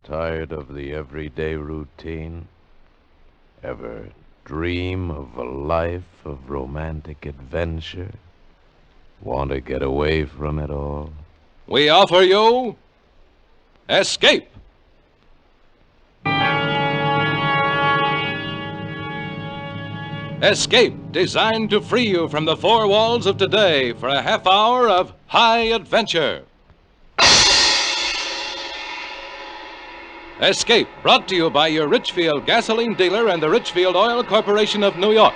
Tired of the everyday routine? Ever dream of a life of romantic adventure? Want to get away from it all? We offer you Escape. Escape, designed to free you from the four walls of today for a half hour of high adventure. Escape, brought to you by your Richfield gasoline dealer and the Richfield Oil Corporation of New York.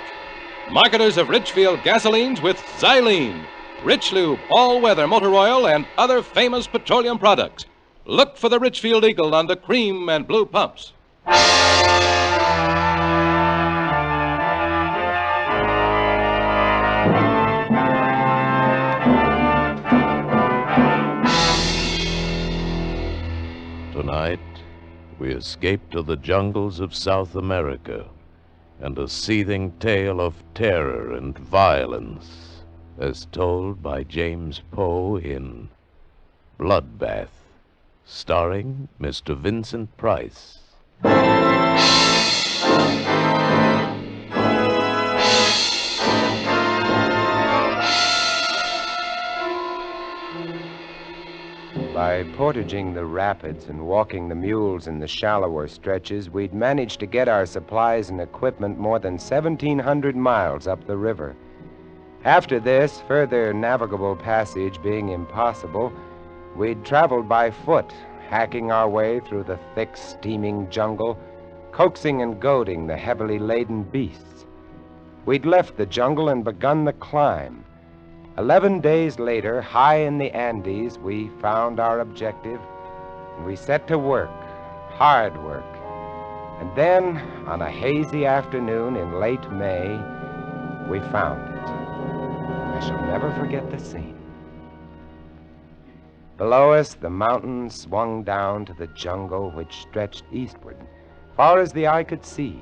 Marketers of Richfield gasolines with xylene, Rich Lube, all-weather motor oil, and other famous petroleum products. Look for the Richfield Eagle on the cream and blue pumps. Tonight, we escape to the jungles of South America and a seething tale of terror and violence as told by James Poe in Bloodbath, starring Mr. Vincent Price. By portaging the rapids and walking the mules in the shallower stretches, we'd managed to get our supplies and equipment more than 1,700 miles up the river. After this, further navigable passage being impossible, we'd traveled by foot, hacking our way through the thick, steaming jungle, coaxing and goading the heavily laden beasts. We'd left the jungle and begun the climb. 11 days later, high in the Andes, we found our objective, and we set to work, hard work. And then, on a hazy afternoon in late May, we found it. I shall never forget the scene. Below us, the mountains swung down to the jungle which stretched eastward, far as the eye could see.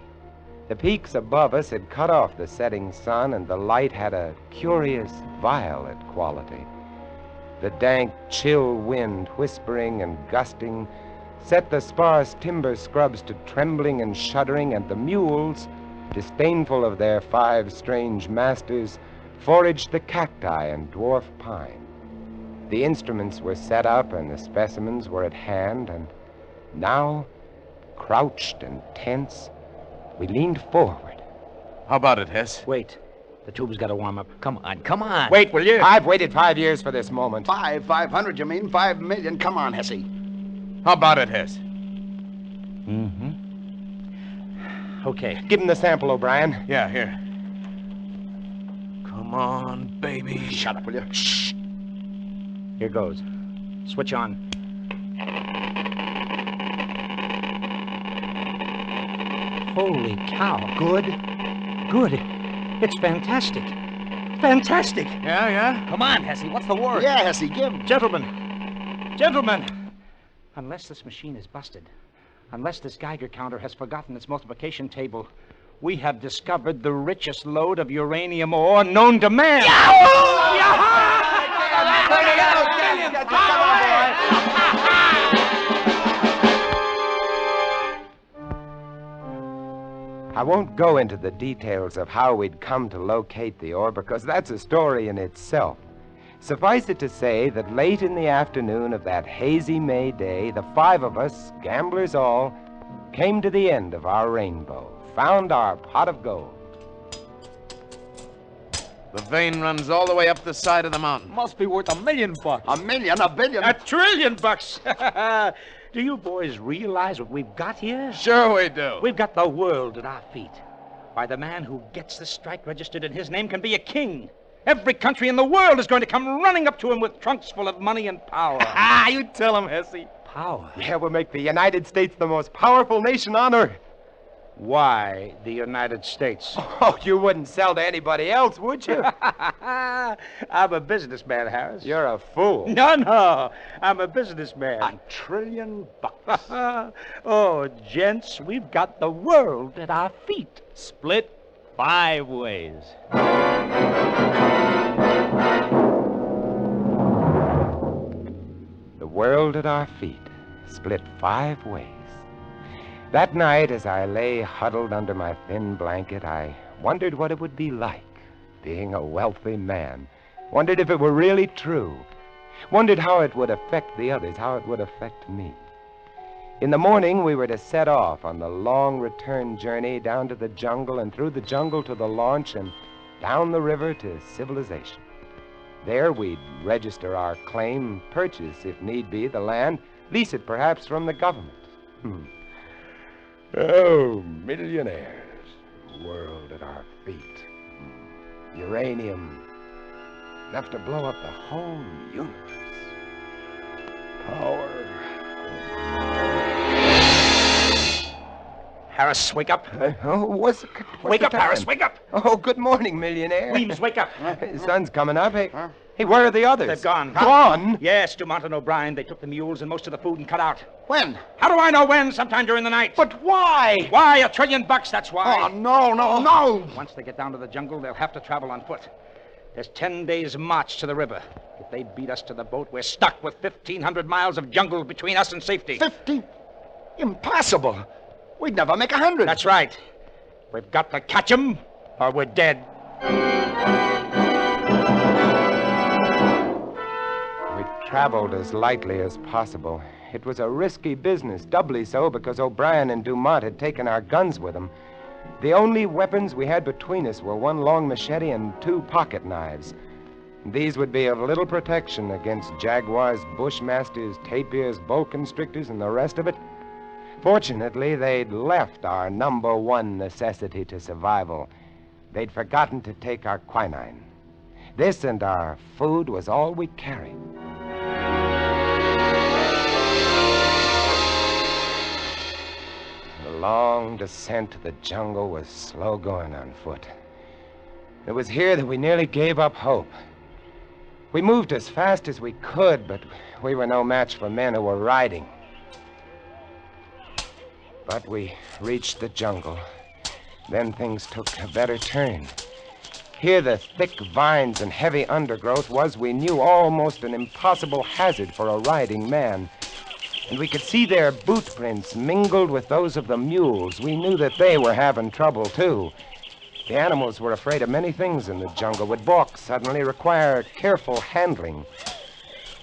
The peaks above us had cut off the setting sun, and the light had a curious violet quality. The dank, chill wind, whispering and gusting, set the sparse timber scrubs to trembling and shuddering, and the mules, disdainful of their 5 strange masters, foraged the cacti and dwarf pine. The instruments were set up and the specimens were at hand, and now, crouched and tense, we leaned forward. How about it, Hess? Wait. The tube's got to warm up. Come on. Wait, will you? I've waited 5 years for this moment. 500, you mean? 5 million. Come on, Hesse. How about it, Hess? Okay. Give him the sample, O'Brien. Yeah, here. Come on, baby. Shut up, will you? Shh. Here goes. Switch on. Holy cow. Good. It's fantastic. Fantastic. Yeah? Come on, Hesse. What's the word? Yeah, Hesse, give. Gentlemen. Unless this machine is busted, unless this Geiger counter has forgotten its multiplication table, we have discovered the richest lode of uranium ore known to man. I won't go into the details of how we'd come to locate the ore, because that's a story in itself. Suffice it to say that late in the afternoon of that hazy May day, the 5 of us, gamblers all, came to the end of our rainbow, found our pot of gold. The vein runs all the way up the side of the mountain. Must be worth $1 million. $1 million, $1 billion. $1 trillion. Do you boys realize what we've got here? Sure we do. We've got the world at our feet. Why, the man who gets the strike registered in his name can be a king. Every country in the world is going to come running up to him with trunks full of money and power. You tell him, Hesse. Power? Yeah, we'll make the United States the most powerful nation on earth. Why the United States? Oh, you wouldn't sell to anybody else, would you? I'm a businessman, Harris. You're a fool. No. I'm a businessman. $1 trillion. Oh, gents, we've got the world at our feet. Split 5 ways. The world at our feet. split 5 ways. That night, as I lay huddled under my thin blanket, I wondered what it would be like being a wealthy man. Wondered if it were really true. Wondered how it would affect the others, how it would affect me. In the morning, we were to set off on the long return journey down to the jungle and through the jungle to the launch and down the river to civilization. There, we'd register our claim, purchase, if need be, the land, lease it perhaps from the government. Oh, millionaires, world at our feet. Uranium, enough to blow up the whole universe. Power. Harris, wake up. What's Wake the up, time? Harris, wake up. Oh, good morning, millionaire. Weems, wake up. The sun's coming up. Hey, where are the others? They've gone. Gone? Yes, Dumont and O'Brien. They took the mules and most of the food and cut out. When? How do I know when? Sometime during the night. But why? Why? $1 trillion, that's why. Oh, no. Once they get down to the jungle, they'll have to travel on foot. There's 10 days' march to the river. If they beat us to the boat, we're stuck with 1,500 miles of jungle between us and safety. 50? Impossible. We'd never make 100. That's right. We've got to catch 'em, or we're dead. We traveled as lightly as possible. It was a risky business, doubly so because O'Brien and Dumont had taken our guns with them. The only weapons we had between us were 1 long machete and 2 pocket knives. These would be of little protection against jaguars, bushmasters, tapirs, boa constrictors, and the rest of it. Fortunately, they'd left our number 1 necessity to survival. They'd forgotten to take our quinine. This and our food was all we carried. The long descent to the jungle was slow going on foot. It was here that we nearly gave up hope. We moved as fast as we could, but we were no match for men who were riding. But we reached the jungle. Then things took a better turn. Here, the thick vines and heavy undergrowth was, we knew, almost an impossible hazard for a riding man. And we could see their boot prints mingled with those of the mules. We knew that they were having trouble, too. The animals were afraid of many things in the jungle, would balk suddenly, require careful handling.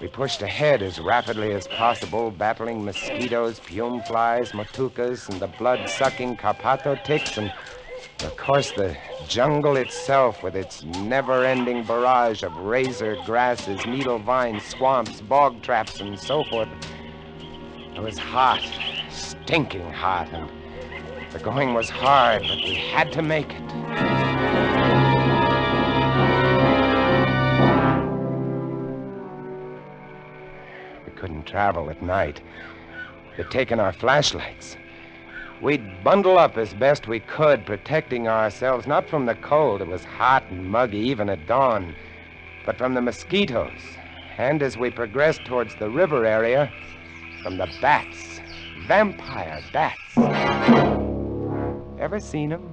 We pushed ahead as rapidly as possible, battling mosquitoes, pume flies, matucas, and the blood-sucking carpato ticks, and, of course, the jungle itself with its never-ending barrage of razor grasses, needle vines, swamps, bog traps, and so forth. It was hot, stinking hot, and the going was hard, but we had to make it. Couldn't travel at night. They'd taken our flashlights. We'd bundle up as best we could, protecting ourselves not from the cold. It was hot and muggy even at dawn, but from the mosquitoes. And as we progressed towards the river area, from the bats. Vampire bats. Ever seen them?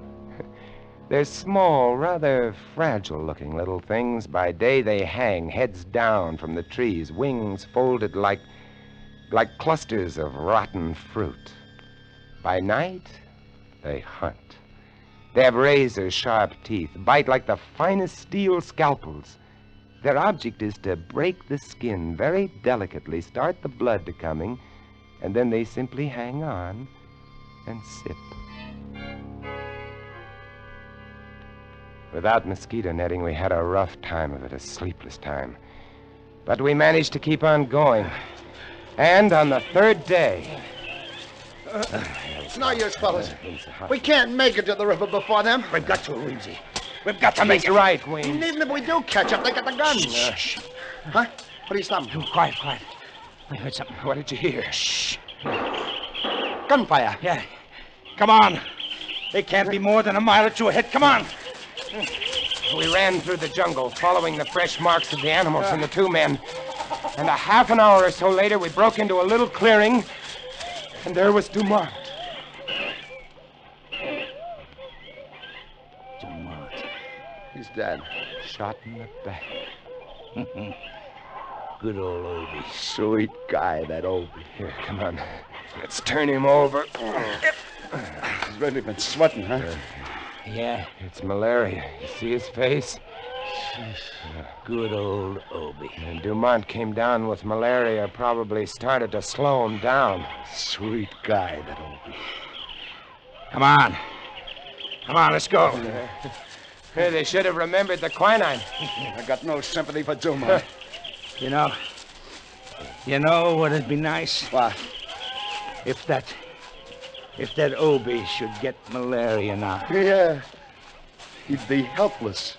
They're small, rather fragile-looking little things. By day, they hang, heads down from the trees, wings folded like clusters of rotten fruit. By night, they hunt. They have razor-sharp teeth, bite like the finest steel scalpels. Their object is to break the skin very delicately, start the blood to coming, and then they simply hang on and sip. Without mosquito netting, we had a rough time of it, a sleepless time. But we managed to keep on going. And on the 3rd day... It's no use, fellas. We can't make it to the river before them. We've got to, Weemsy. We've got to make He's it. right, And Wayne. even if we do catch up, they got the guns. Shh. Huh? What are you stopping? Quiet. I heard something. What did you hear? Shh. Gunfire. Yeah. Come on. They can't be more than a mile or 2 ahead. Come on. We ran through the jungle, following the fresh marks of the animals and the 2 men. And a half an hour or so later, we broke into a little clearing, and there was Dumont. He's dead. Shot in the back. Good old Obie. Sweet guy, that Obie. Here, come on. Let's turn him over. He's really been sweating, huh? Yeah, It's malaria. You see his face? good old Obie. And Dumont came down with malaria, probably started to slow him down. Sweet guy, that Obie. Come on. Come on, let's go. Hey, they should have remembered the quinine. I got no sympathy for Dumont. You know what'd be nice? What? If that Obie should get malaria now. Yeah. He'd be helpless.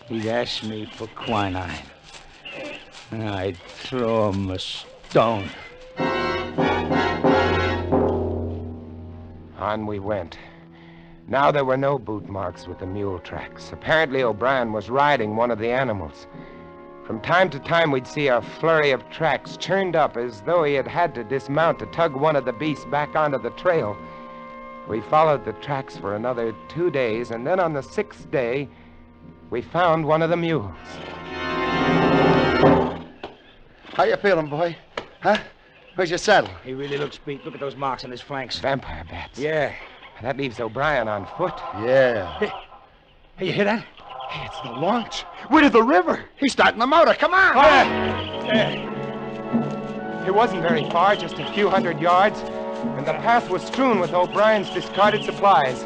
He'd ask me for quinine. And I'd throw him a stone. On we went. Now there were no boot marks with the mule tracks. Apparently O'Brien was riding one of the animals. From time to time we'd see a flurry of tracks churned up as though he had had to dismount to tug one of the beasts back onto the trail. We followed the tracks for another 2 days, and then on the 6th day, we found one of the mules. How you feeling, boy? Huh? Where's your saddle? He really looks beat. Look at those marks on his flanks. Vampire bats. Yeah. That leaves O'Brien on foot. Yeah. Hey, you hear that? Hey, it's the launch. We're to the river. He's starting the motor. Come on. It wasn't very far, just a few hundred yards, and the path was strewn with O'Brien's discarded supplies.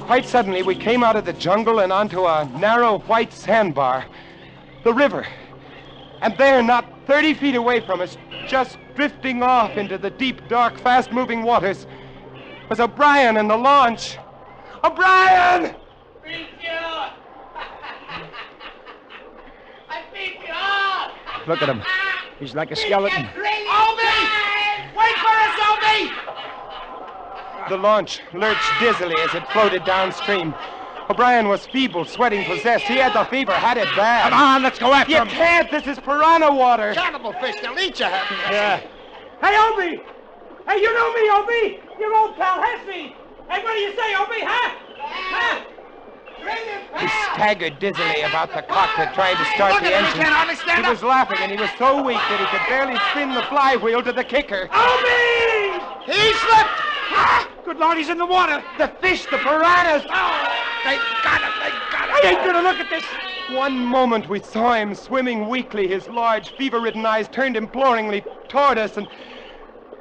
Quite suddenly, we came out of the jungle and onto a narrow white sandbar. The river. And there, not 30 feet away from us, just drifting off into the deep, dark, fast-moving waters, was O'Brien and the launch. O'Brien! Beat you! I beat you up! Look at him. He's like a skeleton. Obie! Wait for us, Obie! The launch lurched dizzily as it floated downstream. O'Brien was feeble, sweating, possessed. He had the fever, had it bad. Come on, let's go after You him. can't. This is piranha water. Cannibal fish. They'll eat you. Yeah. Hey, Obie! Hey, you know me, Obie! Your old pal Hesse! Hey, what do you say, Obie, huh? Huh? He staggered dizzily about the cockpit, trying to start the engine. He was laughing, and he was so weak that he could barely spin the flywheel to the kicker. Obie! He slipped. Good Lord, he's in the water! The fish, the piranhas! They got him. They got him. I ain't gonna look at this! One moment we saw him swimming weakly, his large, fever-ridden eyes turned imploringly toward us, and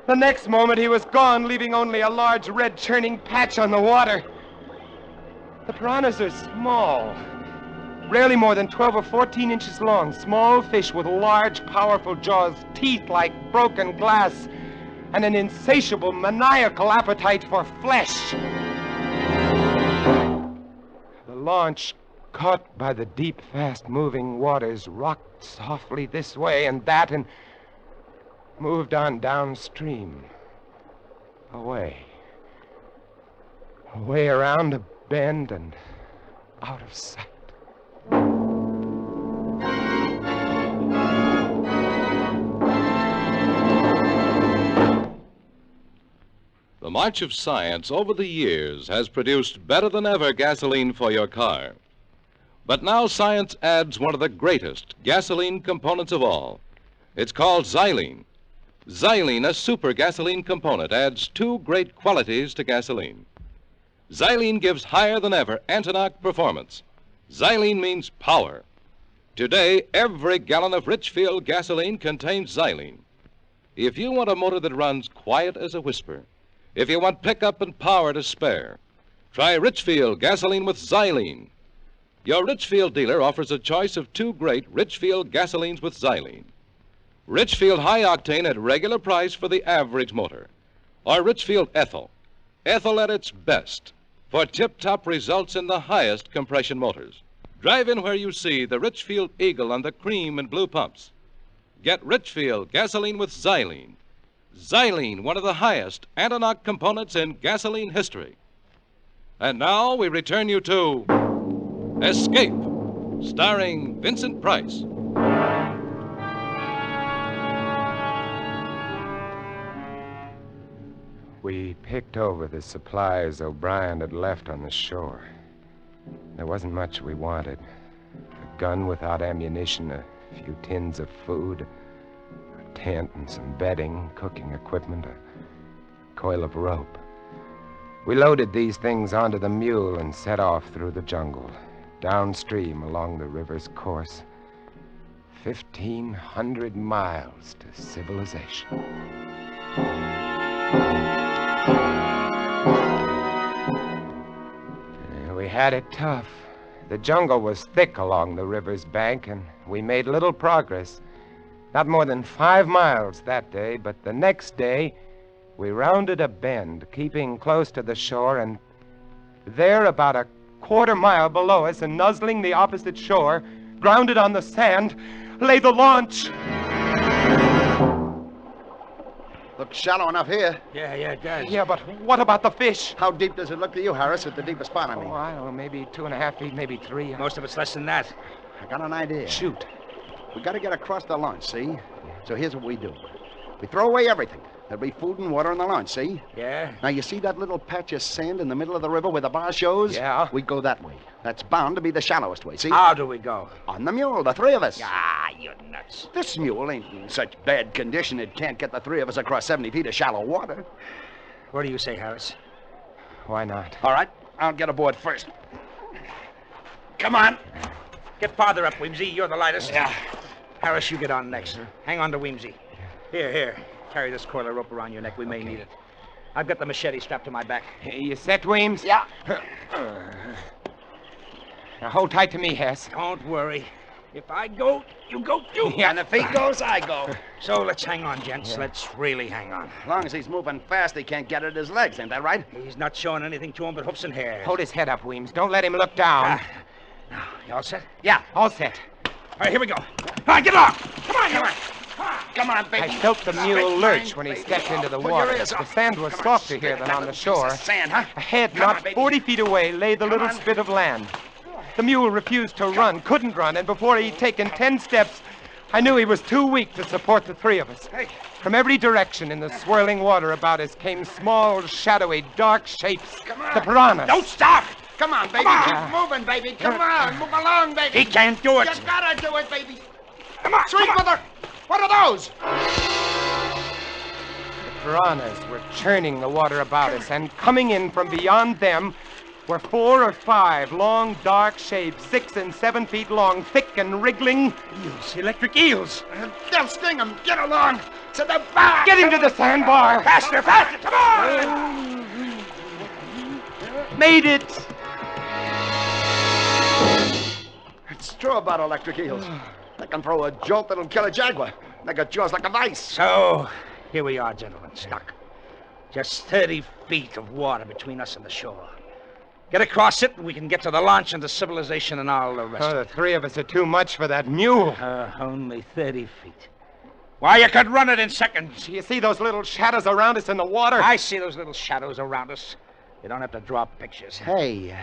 the next moment he was gone, leaving only a large red churning patch on the water. The piranhas are small, rarely more than 12 or 14 inches long, small fish with large, powerful jaws, teeth like broken glass, and an insatiable, maniacal appetite for flesh. The launch, caught by the deep, fast-moving waters, rocked softly this way and that and moved on downstream. Away. Away around a bend and out of sight. The march of science over the years has produced better than ever gasoline for your car. But now science adds one of the greatest gasoline components of all. It's called xylene. Xylene, a super gasoline component, adds two great qualities to gasoline. Xylene gives higher than ever Antonox performance. Xylene means power. Today, every gallon of Richfield gasoline contains xylene. If you want a motor that runs quiet as a whisper, if you want pickup and power to spare, try Richfield gasoline with xylene. Your Richfield dealer offers a choice of two great Richfield gasolines with xylene. Richfield High Octane at regular price for the average motor, or Richfield Ethyl. Ethyl at its best for tip-top results in the highest compression motors. Drive in where you see the Richfield Eagle on the cream and blue pumps. Get Richfield gasoline with xylene. Xylene, one of the highest Antonox components in gasoline history. And now we return you to Escape, starring Vincent Price. We picked over the supplies O'Brien had left on the shore. There wasn't much we wanted. A gun without ammunition, a A few tins of food, a tent and some bedding, cooking equipment, a coil of rope. We loaded these things onto the mule and set off through the jungle, downstream along the river's course. 1,500 miles to civilization. We had it tough. The jungle was thick along the river's bank, and we made little progress. Not more than 5 miles that day, but the next day, we rounded a bend, keeping close to the shore, and there, about a quarter mile below us and nuzzling the opposite shore, grounded on the sand, lay the launch. Looks shallow enough here. Yeah, it does. Yeah, but what about the fish? How deep does it look to you, Harris, at the deepest spot, I mean? Oh, I don't know, maybe 2.5 feet, maybe 3. Most of it's less than that. I got an idea. Shoot. We got to get across the launch, see? So here's what we do. We throw away everything. There'll be food and water in the launch, see? Yeah? Now, you see that little patch of sand in the middle of the river where the bar shows? Yeah. We go that way. That's bound to be the shallowest way, see? How do we go? On the mule, the 3 of us. Ah, you're nuts. This mule ain't in such bad condition it can't get the 3 of us across 70 feet of shallow water. What do you say, Harris? Why not? All right, I'll get aboard first. Come on. Get farther up, Weemsy. You're the lightest. Yeah. Harris, you get on next. Hang on to Weemsy. Here. Carry this coil of rope around your neck. We may need it. I've got the machete strapped to my back. You set, Weems? Yeah. Now hold tight to me, Hess. Don't worry. If I go, you go too. Yeah, and if he goes, I go. So let's hang on, gents. Let's really hang on. As long as he's moving fast, he can't get at his legs, ain't that right? He's not showing anything to him but hoofs and hair. Hold his head up, Weems. Don't let him look down. Now, you all set? Yeah. All set. All right, here we go. All right, get along. Come on. Come on, baby. I felt the mule lurch when he stepped into the water. The sand was softer here than on the shore. Sand, huh? Ahead, Come on, not baby. 40 feet away, lay the little spit of land. The mule refused to run, couldn't run, and before he'd taken 10 steps, I knew he was too weak to support the 3 of us. From every direction in the swirling water about us came small, shadowy, dark shapes. The piranhas. Don't stop. Come on, baby. Come on. Keep moving, baby. Come on. Move along, baby. He can't do it. You gotta do it, baby. Come on. Sweet mother. What are those? The piranhas were churning the water about us, and coming in from beyond them were 4 or 5 long, dark shapes, 6 and 7 feet long, thick and wriggling. Eels, electric eels. They'll sting him. Get along to the bar. Get him to the sandbar! Faster. Come on. Made it! It's true about electric eels. They can throw a jolt that'll kill a jaguar. They got jaws like a vice. So, here we are, gentlemen, stuck. Just 30 feet of water between us and the shore. Get across it, and we can get to the launch and to civilization and all the rest Oh, the 3 of us are too much for that mule. Only 30 feet. Why, you could run it in seconds. You see those little shadows around us in the water? I see those little shadows around us. You don't have to draw pictures. Hey,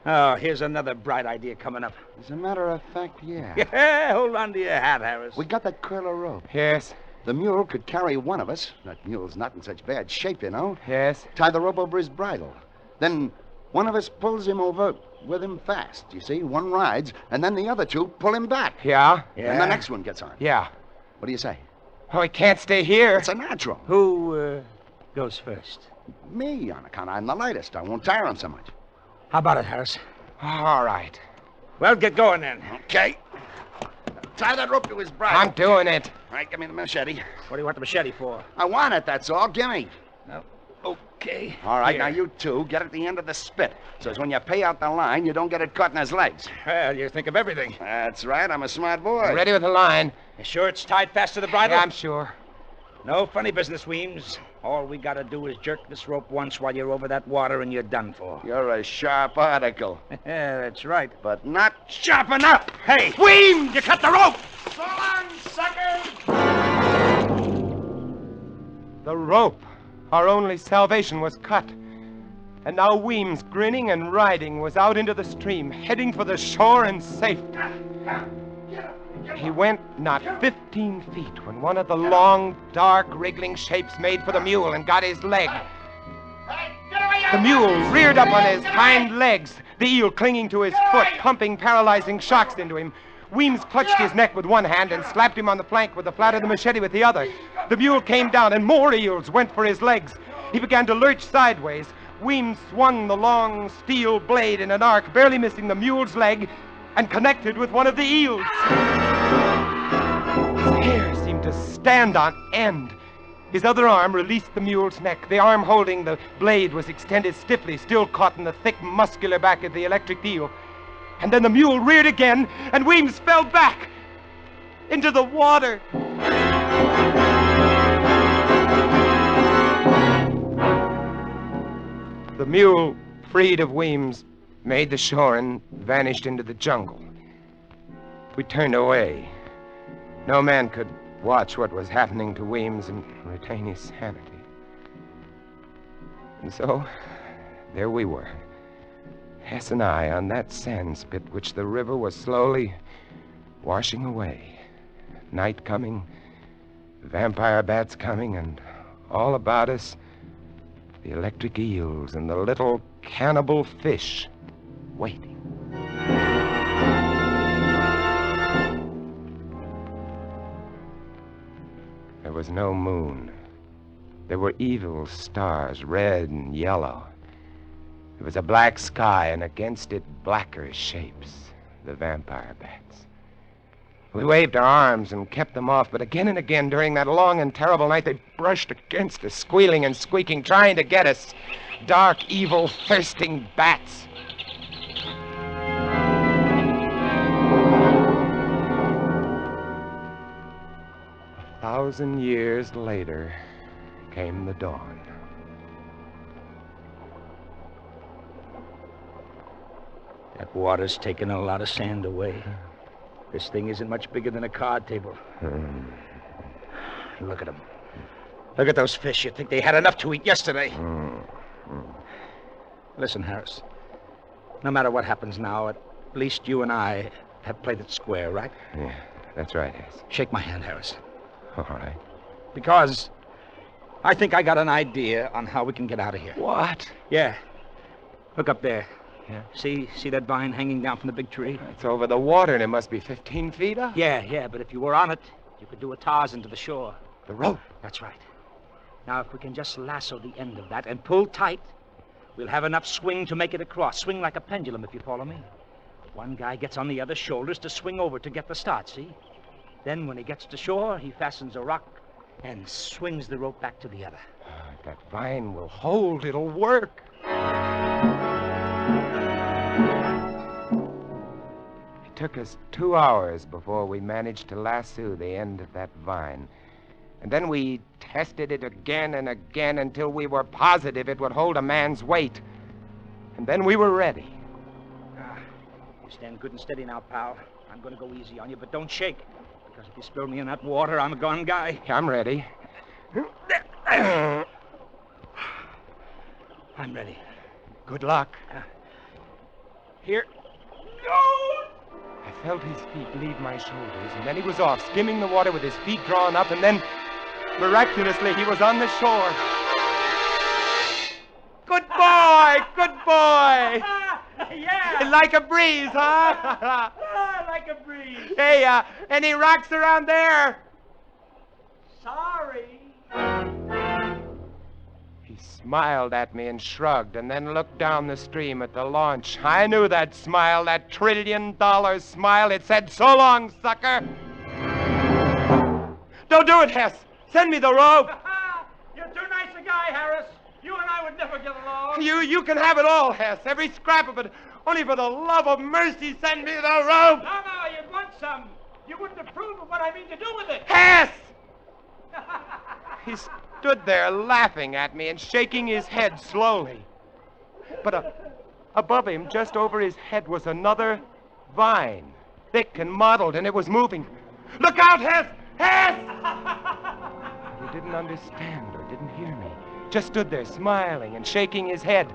Oh, here's another bright idea coming up. as a matter of fact, yeah. Yeah, hold on to your hat, Harris. We got that coil of rope. Yes, The mule could carry one of us. That mule's not in such bad shape, you know. yes. Tie the rope over his bridle. Then one of us pulls him over with him fast, you see. One rides, and then the other 2 pull him back. Yeah? And the next one gets on. Yeah. What do you say? Oh, he can't stay here. It's a natural. Who goes first? Me, on account I'm the lightest. I won't tire him so much. How about it, Harris? All right. Well, get going then. Okay. Tie that rope to his bridle. I'm doing it. All right, give me the machete. What do you want the machete for? I want it, that's all. Give me. Okay. All right, Here. now you 2 get at the end of the spit. So as when you pay out the line, you don't get it caught in his legs. Well, you think of everything. That's right. I'm a smart boy. Ready with the line. You sure it's tied fast to the bridle? Yeah, I'm sure. No funny business, Weems. All we gotta do is jerk this rope once while you're over that water and you're done for. You're a sharp article, Yeah, that's right. but not sharp enough. Hey, Weems, you cut the rope! So long, suckers! The rope. Our only salvation was cut. And now Weems, grinning and riding, was out into the stream, heading for the shore and safe. He went not 15 feet when one of the long, dark, wriggling shapes made for the mule and got his leg. The mule reared up on his hind legs, the eel clinging to his foot, pumping paralyzing shocks into him. Weems clutched his neck with one hand and slapped him on the flank with the flat of the machete with the other. The mule came down, and more eels went for his legs. He began to lurch sideways. Weems swung the long steel blade in an arc, barely missing the mule's leg, and connected with one of the eels. His hair seemed to stand on end. His other arm released the mule's neck. The arm holding the blade was extended stiffly, still caught in the thick, muscular back of the electric eel. And then the mule reared again, and Weems fell back into the water. The mule, freed of Weems, made the shore and vanished into the jungle. We turned away. No man could watch what was happening to Weems and retain his sanity. And so, there we were, Hess and I, on that sand spit which the river was slowly washing away. Night coming, vampire bats coming, and all about us, the electric eels and the little cannibal fish waiting. There was no moon. There were evil stars, red and yellow. There was a black sky, and against it blacker shapes, the vampire bats. We waved our arms and kept them off, but again and again during that long and terrible night, they brushed against us, squealing and squeaking, trying to get us. Dark, evil, thirsting bats. A 1,000 years later came the dawn. That water's taken a lot of sand away. This thing isn't much bigger than a card table. Look at them. Look at those fish. You'd think they had enough to eat yesterday. Listen, Harris. No matter what happens now, at least you and I have played it square, right? Yeah, that's right, Hess. Shake my hand, Harris. All right. Because I think I got an idea on how we can get out of here. What? Yeah. Look up there. Yeah. See that vine hanging down from the big tree? It's over the water, and it must be 15 feet up. Yeah, but if you were on it, you could do a Tarzan to the shore. The rope. That's right. Now, if we can just lasso the end of that and pull tight, we'll have enough swing to make it across. Swing like a pendulum, if you follow me. One guy gets on the other's shoulders to swing over to get the start, see? Then when he gets to shore, he fastens a rock and swings the rope back to the other. That vine will hold. It'll work. It took us 2 hours before we managed to lasso the end of that vine. And then we tested it again and again until we were positive it would hold a man's weight. And then we were ready. You stand good and steady now, pal. I'm going to go easy on you, but don't shake. Because if you spill me in that water, I'm a gone guy. I'm ready. I'm ready. Good luck. Here. I felt his feet leave my shoulders, and then he was off, skimming the water with his feet drawn up, and then, miraculously, he was on the shore. Good boy! Good boy! Yeah! Like a breeze, huh? Like a breeze. Hey, any rocks around there? Sorry. He smiled at me and shrugged, and then looked down the stream at the launch. I knew that smile, that $1 trillion smile. It said, "So long, sucker." Don't do it, Hess. Send me the rope. You're too nice a guy, Harris. You and I would never get along. You can have it all, Hess. Every scrap of it. Only for the love of mercy, send me the rope. No, you'd want some. You wouldn't approve of what I mean to do with it. Hess! He stood there laughing at me and shaking his head slowly. But above him, just over his head, was another vine, thick and mottled, and it was moving. Look out, Hess! Hess! He didn't understand or didn't hear me. Just stood there smiling and shaking his head.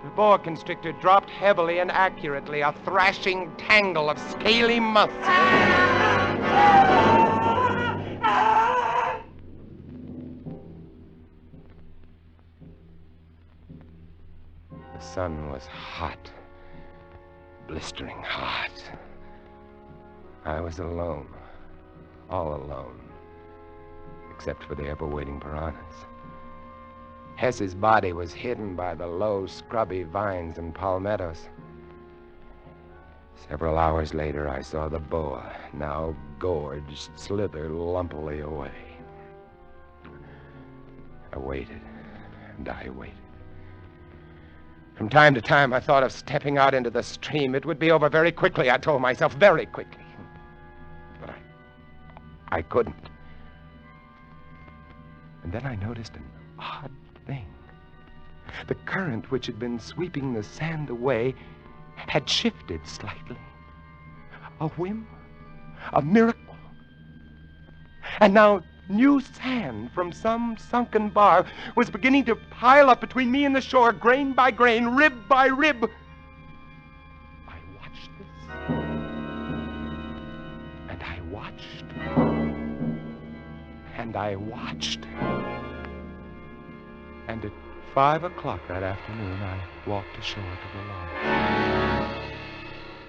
The boa constrictor dropped heavily and accurately, a thrashing tangle of scaly muscles. The sun was hot, blistering hot. I was alone. All alone. Except for the ever-waiting piranhas. Hess's body was hidden by the low, scrubby vines and palmettos. Several hours later, I saw the boa, now gorged, slither lumpily away. I waited, and I waited. From time to time, I thought of stepping out into the stream. It would be over very quickly, I told myself, very quickly. But I couldn't. And then I noticed an odd thing. The current which had been sweeping the sand away had shifted slightly. A whim, a miracle. And now new sand from some sunken bar was beginning to pile up between me and the shore, grain by grain, rib by rib. I watched this. And I watched. And I watched. And at 5 o'clock that afternoon, I walked ashore to the lawn.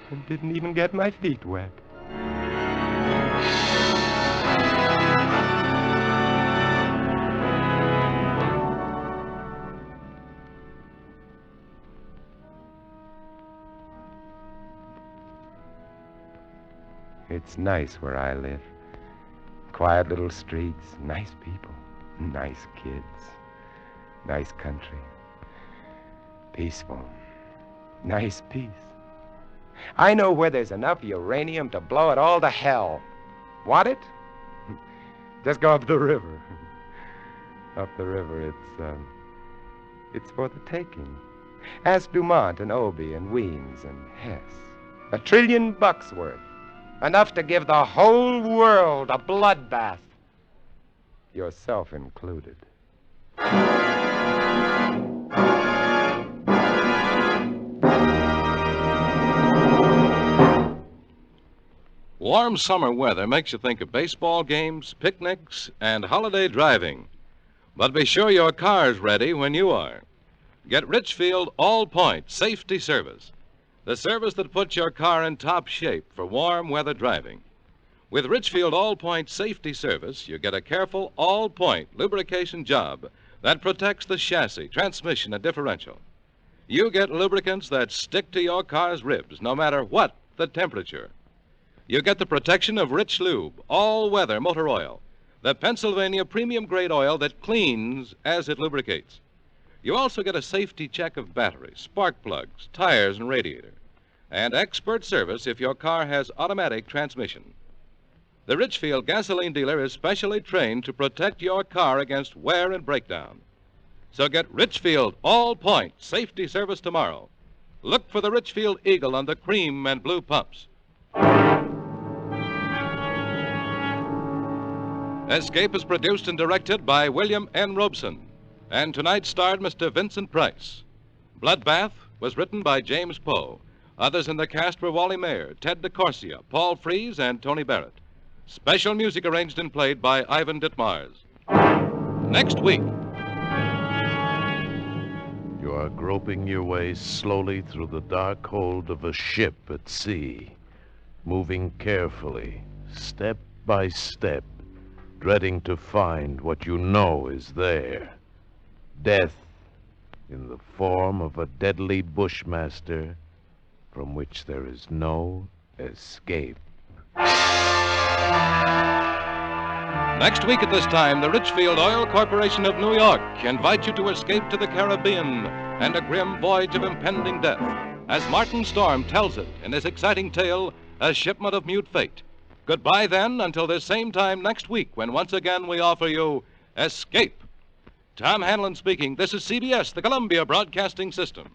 And didn't even get my feet wet. It's nice where I live. Quiet little streets, nice people, nice kids, nice country. Peaceful. Nice peace. I know where there's enough uranium to blow it all to hell. Want it? Just go up the river. Up the river, it's for the taking. Ask Dumont and Obie and Weems and Hess. $1 trillion worth. Enough to give the whole world a bloodbath. Yourself included. Warm summer weather makes you think of baseball games, picnics, and holiday driving. But be sure your car's ready when you are. Get Richfield All-Point Safety Service, the service that puts your car in top shape for warm weather driving. With Richfield All-Point Safety Service, you get a careful all-point lubrication job that protects the chassis, transmission, and differential. You get lubricants that stick to your car's ribs no matter what the temperature. You get the protection of Rich Lube, all-weather motor oil, the Pennsylvania premium-grade oil that cleans as it lubricates. You also get a safety check of batteries, spark plugs, tires, and radiator, and expert service if your car has automatic transmission. The Richfield gasoline dealer is specially trained to protect your car against wear and breakdown. So get Richfield All-Point Safety Service tomorrow. Look for the Richfield Eagle on the cream and blue pumps. Escape is produced and directed by William N. Robeson, and tonight starred Mr. Vincent Price. Bloodbath was written by James Poe. Others in the cast were Wally Mayer, Ted DeCorsia, Paul Frees, and Tony Barrett. Special music arranged and played by Ivan Ditmars. Next week. You are groping your way slowly through the dark hold of a ship at sea, moving carefully, step by step, dreading to find what you know is there. Death in the form of a deadly bushmaster from which there is no escape. Next week at this time, the Richfield Oil Corporation of New York invite you to escape to the Caribbean and a grim voyage of impending death, as Martin Storm tells it in his exciting tale, A Shipment of Mute Fate. Goodbye, then, until this same time next week, when once again we offer you Escape. Tom Hanlon speaking. This is CBS, the Columbia Broadcasting System.